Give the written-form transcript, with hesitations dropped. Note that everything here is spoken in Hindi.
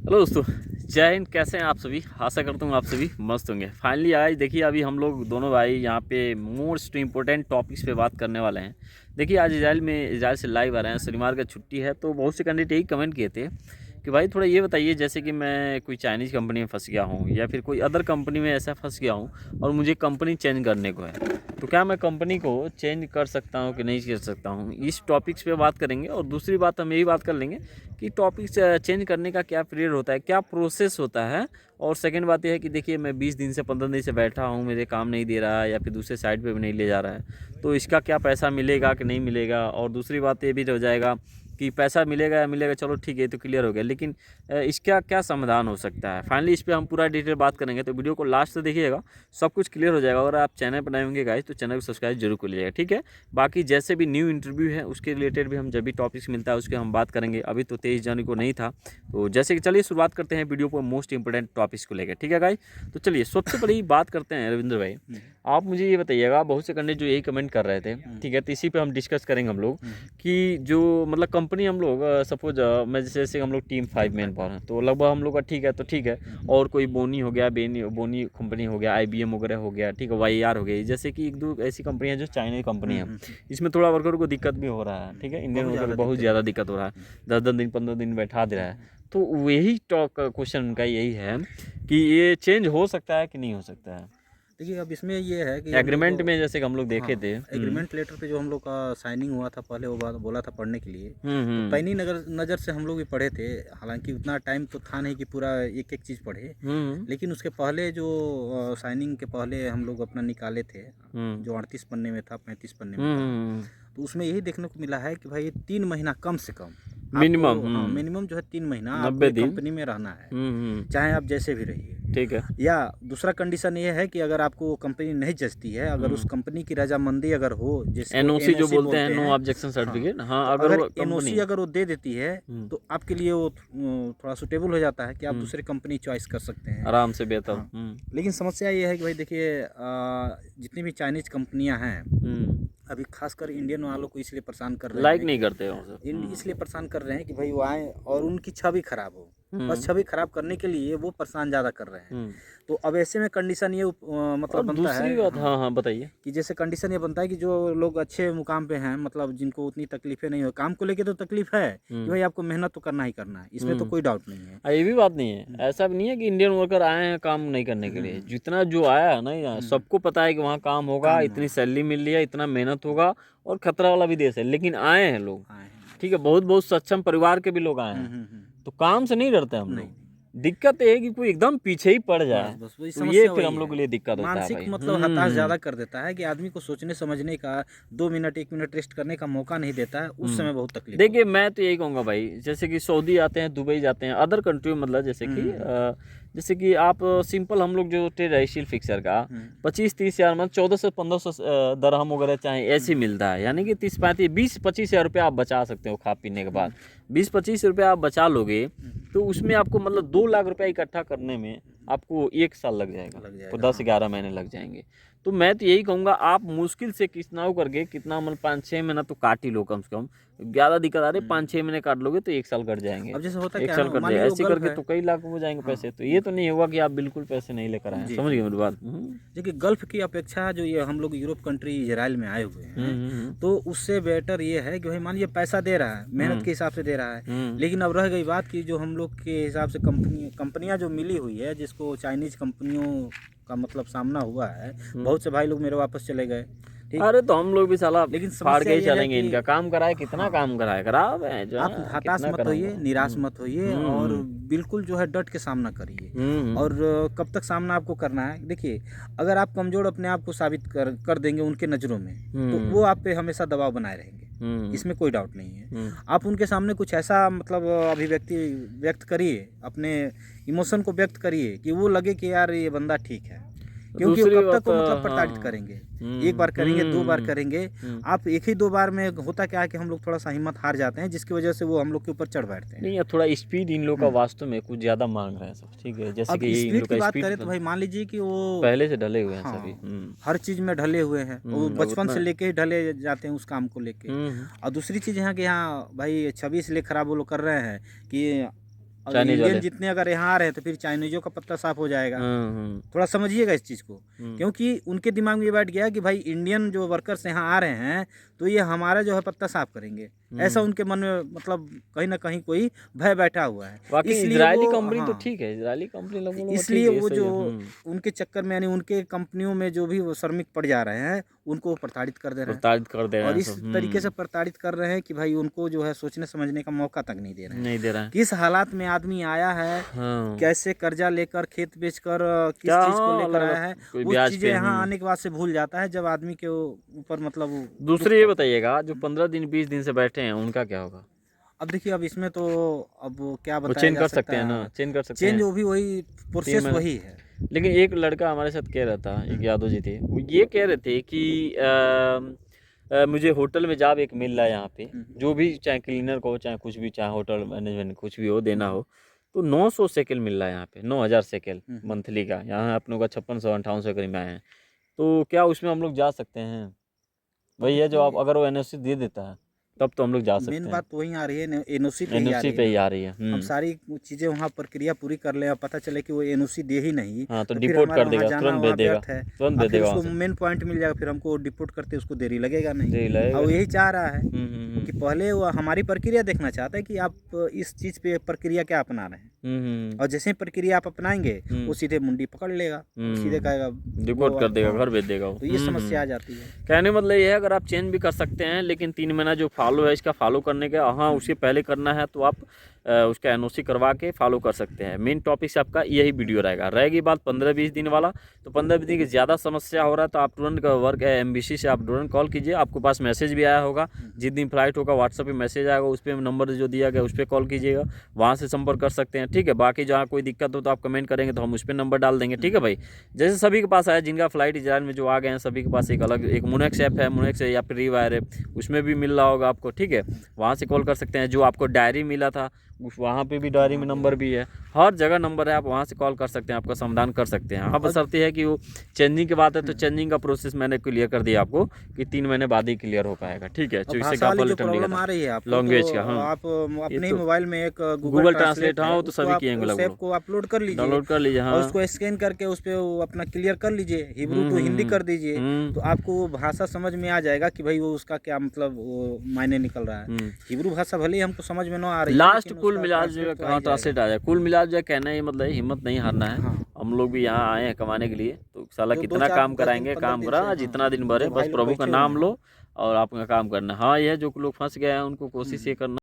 हेलो दोस्तों, जय हिंद। कैसे हैं आप सभी? आशा करता हूँ आप सभी मस्त होंगे। फाइनली आज देखिए, अभी हम लोग दोनों भाई यहाँ पे मोस्ट इम्पोर्टेंट टॉपिक्स पे बात करने वाले हैं। देखिए, आज इजराइल से लाइव आ रहे हैं। शनिवार का छुट्टी है, तो बहुत से कैंडिडेट यही कमेंट किए थे कि भाई थोड़ा ये बताइए, जैसे कि मैं कोई चाइनीज़ कंपनी में फंस गया हूँ या फिर कोई अदर कंपनी में ऐसा फंस गया हूँ और मुझे कंपनी चेंज करने को है, तो क्या मैं कंपनी को चेंज कर सकता हूँ कि नहीं कर सकता हूँ? इस टॉपिक्स पे बात करेंगे। और दूसरी बात हम यही बात कर लेंगे कि टॉपिक्स चेंज करने का क्या पीरियड होता है, क्या प्रोसेस होता है। और सेकंड बात यह है कि देखिए, मैं 20 दिन से 15 दिन से बैठा हूँ, मेरे काम नहीं दे रहा है या फिर दूसरे साइड पे भी नहीं ले जा रहा है, तो इसका क्या पैसा मिलेगा कि नहीं मिलेगा। और दूसरी बात ये भी हो जाएगा कि पैसा मिलेगा या मिलेगा, चलो ठीक है, तो क्लियर हो गया, लेकिन इसका क्या समाधान हो सकता है। फाइनली इस पर हम पूरा डिटेल बात करेंगे, तो वीडियो को लास्ट से देखिएगा, सब कुछ क्लियर हो जाएगा। अगर आप चैनल पर नए होंगे गाइस, तो चैनल को सब्सक्राइब जरूर कर लीजिएगा, ठीक है। बाकी जैसे भी न्यू इंटरव्यू है उसके रिलेटेड भी हम जब भी टॉपिक्स मिलता है उसके हम बात करेंगे। अभी तो 23 जनवरी को नहीं था, तो जैसे कि चलिए शुरुआत करते हैं वीडियो पर मोस्ट इंपोर्टेंट टॉपिक्स को लेकर, ठीक है गाइस। तो चलिए सबसे पहले बात करते हैं रविंद्र भाई, आप मुझे ये बताइएगा, बहुत से कैंडिडेट जो यही कमेंट कर रहे थे, ठीक है, तो इसी पे हम डिस्कस करेंगे हम लोग कि जो मतलब कंपनी हम लोग सपोज मैं जैसे हम लोग टीम 5 मैन पावर हैं, तो लगभग हम लोग का ठीक है, तो ठीक है। और कोई बोनी हो गया, बोनी कंपनी हो गया, IBM वगैरह हो गया, ठीक है, YAR हो गई, जैसे कि एक दो ऐसी कंपनी है जो चाइनीज कंपनी है। इसमें थोड़ा वर्कर को दिक्कत भी हो रहा है, ठीक है, इंडियन वर्कर को बहुत ज़्यादा दिक्कत हो रहा है, 10-10 दिन 15 दिन बैठा दे रहा है। तो वही टॉक क्वेश्चन उनका यही है कि ये चेंज हो सकता है कि नहीं हो सकता है। देखिए, अब इसमें ये है कि एग्रीमेंट में जैसे कि हम लोग देखे थे। एग्रीमेंट लेटर पे जो हम लोग का साइनिंग हुआ था, पहले वो बात बोला था पढ़ने के लिए, तो हम्म पैनी नज़र से हम लोग भी पढ़े थे। हालांकि उतना टाइम तो था नहीं कि पूरा एक एक चीज़ पढ़े, हम्म लेकिन उसके पहले जो साइनिंग के पहले हम लोग अपना निकाले थे, हम्म जो 38 पन्ने में था, 35 पन्ने में था, हम्म तो उसमें यही देखने को मिला है कि भाई 3 महीना कम से कम आपको, मिनिमम हाँ, मिनिमम जो है 3 महीना आपको 90 एक दिन। कंपनी में रहना है, हम्म। चाहे आप जैसे भी रहिए। ठीक है। या दूसरा कंडीशन ये है कि अगर आपको कंपनी नहीं जचती है, अगर उस कंपनी की रजामंदी अगर हो, जिसको NOC जो एनओसी बोलते हैं, बोलते नो हैं, ऑब्जेक्शन हाँ, सर्टिफिकेट, हाँ, तो अगर अगर वो कंपनी। एनओसी अगर वो दे देती है, तो आपके लिए वो थोड़ा सुटेबल हो जाता है कि आप दूसरी कंपनी चॉइस कर सकते हैं। आराम से बेहतर। हाँ, लेकिन समस्या ये है कि भाई देखिए, जितनी भी चाइनीज कंपनियां हैं, अभी खासकर इंडियन वालों को इसलिए परेशान कर रहे लाइक हैं नहीं कि करते हो सर। इसलिए परेशान कर रहे हैं कि भाई वो आए और उनकी छवि खराब हो। बस हम्म छवि खराब करने के लिए वो परेशान ज़्यादा कर रहे हैं। हम्म। तो अब ऐसे में कंडीशन ये मतलब और बनता है, दूसरी बात, हाँ, हाँ हाँ बताइए। कि जैसे कंडीशन ये बनता है कि जो लोग अच्छे मुकाम पे हैं, मतलब जिनको उतनी तकलीफें नहीं हो, काम को लेके तो तकलीफ है कि भाई आपको मेहनत तो करना ही करना है, इसमें तो कोई डाउट नहीं है। ये भी बात नहीं है, ऐसा भी नहीं है कि इंडियन वर्कर आए हैं काम नहीं करने के लिए। जितना जो आया है ना, यहाँ सबको पता है कि वहाँ काम होगा, काम इतनी सैलरी मिल रही है, इतना मेहनत होगा, और खतरा वाला भी देश है, लेकिन आए हैं लोग, आए हैं। ठीक है, बहुत बहुत सक्षम परिवार के भी लोग आए हैं, तो काम से नहीं डरते हम नहीं, लोग। दिक्कत ये है कि कोई एकदम पीछे ही पड़ जाए, बस बस वही तो ये समस्या फिर वही हम लोग है। के लिए दिक्कत होता है मानसिक भाई। मतलब हताश ज़्यादा कर देता है कि आदमी को सोचने समझने का 2 मिनट 1 मिनट रेस्ट करने का मौका नहीं देता है, उस समय बहुत तकलीफ देखिए, होती है। मैं तो यही कहूँगा भाई, जैसे कि सऊदी आते हैं, दुबई जाते हैं, अदर कंट्री में, मतलब जैसे कि आप सिंपल हम लोग जो ट्रेड है स्टील फिक्सर का 25-30 हज़ार, मतलब 1400 से 1500 दरहम वगैरह चाहे ऐसे मिलता है, यानी कि 30-35 20-25 हज़ार रुपये आप बचा सकते हो खा पीने के बाद। 20-25 रुपये आप बचा लोगे, तो उसमें आपको मतलब 2 लाख रुपया इकट्ठा करने में आपको 1 साल लग जाएगा, लग तो जाएगा, 10-11 महीने लग जाएंगे। तो मैं तो यही कहूँगा, आप मुश्किल से कितना करके कितना, मतलब 5-6 महीना तो काट ही लो कम से कम। ज़्यादा दिक्कत आ रही है, 5-6 महीने काट लोगे तो 1 साल कट जाएंगे, अब जैसे होता 1 क्या है साल ना, कट मान जाएगा, लीजिए वो ऐसे गल्फ करके है। तो कई लाख हो जाएंगे हाँ, पैसे। तो ये तो नहीं होगा कि आप बिल्कुल पैसे नहीं लेकर आए, जी समझ जी गए जी मेरी जी। बात। देखिए, गल्फ की अपेक्षा जो ये हम लोग यूरोप कंट्री इजराइल में आए हुए हैं, तो उससे बेटर ये है कि भाई मान लीजिए पैसा दे रहा है, मेहनत के हिसाब से दे रहा है, लेकिन अब रह गई बात कि जो हम लोग के हिसाब से कंपनियां जो मिली हुई है, जिसको चाइनीज कंपनियों का मतलब सामना हुआ है, बहुत से भाई लोग मेरे वापस चले गए, ठीक। अरे तो हम लोग भी साला लेकिन फाड़ के समस्या ही ये है चलेंगे, कि इनका काम कराए, कितना हाँ, काम कराए, खराब है जो आप है, हताश कितना मत होइए, कराऊंगा। निराश मत होइए, और हम्म बिल्कुल जो है डट के सामना करिए। हम्म और कब तक सामना आपको करना है, देखिए, अगर आप कमज़ोर अपने आप को साबित कर देंगे उनके नज़रों में, तो वो आप पे हमेशा दबाव बनाए रहेंगे, इसमें कोई डाउट नहीं है। आप उनके सामने कुछ ऐसा मतलब अभिव्यक्ति व्यक्त करिए, अपने इमोशन को व्यक्त करिए कि वो लगे कि यार ये बंदा ठीक है, क्योंकि वो दूसरी कब तक बात, वो मतलब हाँ प्रताड़ित हाँ। करेंगे। एक बार करेंगे, 2 बार करेंगे, आप एक ही 2 बार में होता क्या है कि हम लोग थोड़ा सा हिम्मत हार जाते हैं, जिसकी वजह से वो हम लोग के ऊपर चढ़ बैठते हैं। नहीं, अब थोड़ा स्पीड इन लोग का वास्तव में कुछ ज़्यादा मांग रहे हैं सब, ठीक है, जैसे अब कि ये इन स्पीड लोग की का बात स्पीड करें तो भाई मान लीजिए कि वो, पहले से ढले हुए हैं सभी। हाँ, हर चीज़ में ढले हुए हैं, वो अब बचपन उतना। से लेके ही ढले जाते हैं उस काम को लेके। और दूसरी चीज़ यहाँ कि यहाँ भाई छवि इसलिए ख़राब वो लोग कर रहे हैं कि और चाइनीज वाले। इंडियन जितने अगर यहाँ आ रहे हैं तो फिर चाइनीजों का पत्ता साफ हो जाएगा। थोड़ा समझिएगा इस चीज़ को, क्योंकि उनके दिमाग में ये बैठ गया कि भाई इंडियन जो वर्कर्स यहाँ आ रहे हैं तो ये हमारा जो है पत्ता साफ करेंगे, ऐसा उनके मन में मतलब कहीं ना कहीं कोई भय बैठा हुआ है। बाकी इसलिए इजरायली वो कंपनी तो हाँ, ठीक है, इजरायली कंपनी लोगों को इसलिए ठीक है, वो सही जो है। उनके चक्कर में यानी उनके कंपनियों में जो भी वो श्रमिक पड़ जा रहे हैं उनको प्रताड़ित कर दे रहे हैं, प्रताड़ित कर दे रहे और हैं इस सब। तरीके से प्रताड़ित कर रहे हैं कि भाई उनको जो है सोचने समझने का मौका तक नहीं दे रहे हैं। नहीं दे रहा है। किस हालात में आदमी आया है, हाँ कैसे कर्जा लेकर खेत बेचकर किस क्या, चीज को हाँ, लेकर अलग आया है, कोई वो ब्याज चीजें पे। यहाँ आने के बाद से भूल जाता है जब आदमी के ऊपर मतलब वो दूसरे ये बताइएगा, जो 15 दिन 20 दिन से बैठे हैं उनका क्या होगा? अब देखिए अब इसमें तो अब क्या वो बताया चेंज जा कर सकता सकते हैं ना, है। चेंज कर सकते चेंज हैं। वो भी वही प्रोसेस महीने। वही है। लेकिन एक लड़का हमारे साथ कह रहा था, एक यादव जी थे, वो ये कह रहे थे कि मुझे होटल में जॉब एक मिल रहा है यहाँ पे, जो भी चाहे क्लीनर को, चाहे कुछ भी, चाहे होटल मैनेजमेंट कुछ भी हो, देना हो, तो 900 शेकेल मिल रहा है यहाँ पे, 9000 शेकेल मंथली का। यहाँ अपनों का 5600-5800 करीब में आए हैं। तो क्या उसमें हम लोग जा सकते हैं? वही है जो आप, अगर वो एनओसी दे देता है तब तो हम लोग जा सकते मेन हैं। बात तो वही आ रही है, एनओसी पे ही आ एनओसी रही पे है ही ना। आ रही है। हम सारी चीज़ें वहाँ प्रक्रिया पूरी कर लें और पता चले कि वो एनओसी दे ही नहीं, हाँ तो फिर डिपोर्ट हमारा कर वहाँ देगा, जाना तुरंत भेज वहाँ देगा, व्यर्थ है। तुरंत और भेज फिर देगा उसको वहाँ से। मेन पॉइंट मिल जाएगा, फिर हमको डिपोर्ट करते उसको देरी लगेगा नहीं। देरी और लगेगा। वो यही चाह रहा है हम्म। कि पहले वो हमारी प्रक्रिया देखना चाहता है कि आप इस चीज़ पे प्रक्रिया क्या अपना रहे हैं, और जैसे ही प्रक्रिया आप अपनाएंगे वो सीधे मुंडी पकड़ लेगा, वो सीधे कहेगा डिपोर्ट कर देगा, हाँ, घर भेज देगा वो। तो ये समस्या आ जाती है। कहने मतलब ये है, अगर आप चेंज भी कर सकते हैं, लेकिन 3 महीना जो फॉलो है इसका फॉलो करने का, हाँ उसके पहले करना है तो आप उसका एनओसी करवा के फॉलो कर सकते हैं। मेन टॉपिक से आपका यही वीडियो रहेगी बात 15-20 दिन वाला। तो 15-20 दिन की ज़्यादा समस्या हो रहा है तो आप तुरंत वर्क एमबीसी से आप तुरंत कॉल कीजिए। आपको पास मैसेज भी आया होगा, जिस दिन फ्लाइट होगा व्हाट्सएप पे मैसेज आएगा, उस पर नंबर जो दिया गया उस पर कॉल कीजिएगा, वहाँ से संपर्क कर सकते हैं। ठीक है, बाकी जहाँ कोई दिक्कत हो तो आप कमेंट करेंगे तो हम उस पर नंबर डाल देंगे। ठीक है भाई, जैसे सभी के पास आया, जिनका फ्लाइट इजराइल में जो आ गए हैं सभी के पास एक अलग एक मोनेक्स ऐप है, मोनेक्स या फिर रीवायर है, उसमें भी मिल रहा होगा आपको। ठीक है, वहाँ से कॉल कर सकते हैं। जो आपको डायरी मिला था वहाँ पे भी डायरी में नंबर भी है, हर जगह नंबर है, आप वहाँ से कॉल कर सकते हैं, आपका समाधान कर सकते हैं। हाँ, बशर्ते है कि वो चेंजिंग की बात है तो चेंजिंग का प्रोसेस मैंने क्लियर कर दिया आपको कि 3 महीने बाद ही क्लियर हो पाएगा। ठीक है, भाषा वाली जो प्रॉब्लम आ रही है आपको, लैंग्वेज का, तो हाँ, आप अपने ही मोबाइल में एक गूगल ट्रांसलेट, हाँ वो तो सभी किए उस ऐप को अपलोड कर लीजिए, डाउनलोड कर लीजिए। हाँ, और उसको स्कैन करके उस पर अपना क्लियर कर लीजिए, हिब्रू टू हिंदी कर दीजिए, तो आपको वो भाषा समझ में आ जाएगा कि भाई वो उसका क्या मतलब वो मायने निकल रहा है। हिब्रू भाषा भले ही हमको समझ में ना आ रही है, लास्ट लेकिन कुल उसका मिला ट्रांसलेट तो आ ही ट्रांसलेट आ जाए, कुल मिला जाए, कहना ही मतलब हिम्मत नहीं हारना है। हाँ। हम लोग भी यहाँ आए हैं कमाने के लिए, तो साला जो कितना 2-4 काम 10 दिन कराएंगे, 15 काम दिन करा से, हाँ, जितना दिन भरे, जो भाई बस लोग प्रभु का बैठे नाम हुए हैं। लो और आपका काम करना। हाँ, ये जो लोग फंस गए हैं उनको कोशिश ये करना